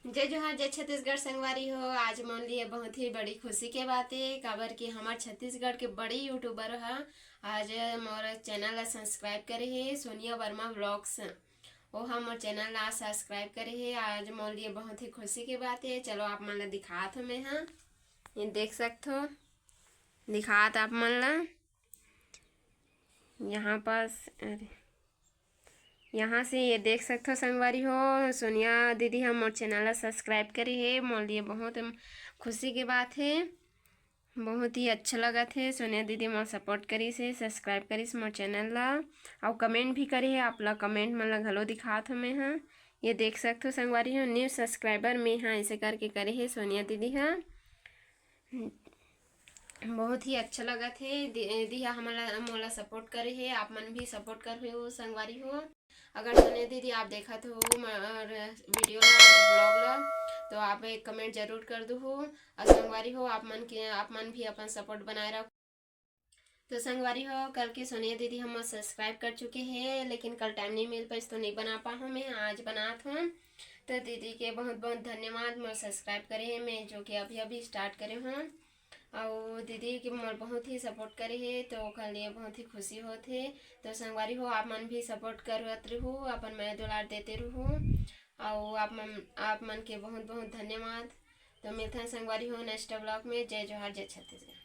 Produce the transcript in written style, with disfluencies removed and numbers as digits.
जय जोहार जय छत्तीसगढ़ संगवारी हो। आज मन लिए बहुत ही बड़ी खुशी के बात है काबर कि हमार छत्तीसगढ़ के बड़ी यूट्यूबर है आज मोर चैनल ला सब्सक्राइब करे है सोनिया वर्मा व्लॉग्स। वो हम मोर चैनल ला सब्सक्राइब करे है। आज मोर लिए बहुत ही खुशी की बात है। चलो आप मन ला दिखात हो मैं हाँ ये देख सकते हो दिखात आप मन ला यहाँ पास अरे यहाँ से ये देख सकते हो संगवारी हो सोनिया दीदी हम मोर चैनल ला सब्सक्राइब करी है। मोर लिए बहुत खुशी की बात है। बहुत ही अच्छा लगा थे सोनिया दीदी मोर सपोर्ट करी से सब्सक्राइब करीस मोर चैनल ला और कमेंट भी करे है। आप ला कमेंट मन ला घलो दिखात हो मैं हाँ ये देख सकते हो संगवारी हो न्यू सब्सक्राइबर में हाँ ऐसे करके करे है सोनिया दीदी हाँ। बहुत ही अच्छा लगा थे दीदी हमारा मोला सपोर्ट करे है। आप मन भी सपोर्ट कर हो संगवारी हो। अगर सोनिया दीदी आप देखा तो वीडियो ब्लॉग ला तो आप एक कमेंट जरूर कर दो हो। और संगवारी हो आप मन भी अपन सपोर्ट बनाए रखो। तो संगवारी हो कल की सोनिया दीदी हम सब्सक्राइब कर चुके हैं लेकिन कल टाइम नहीं मिल पाई तो नहीं बना पा हूँ मैं आज बनात हूँ। तो दीदी के बहुत बहुत धन्यवाद मोर सब्सक्राइब करे हैं मैं जो कि अभी अभी स्टार्ट करे हूँ। और दीदी के मोर बहुत ही सपोर्ट करे है तो ओकर लिए बहुत ही खुशी होते। तो संगवारी हो आप मन भी सपोर्ट करत रहो अपन मैं दुलार देते रहो और आप मन के बहुत बहुत धन्यवाद। तो मिलते हैं संगवारी हो नेक्स्ट ब्लॉग में। जय जोहार जय छत्तीसगढ़।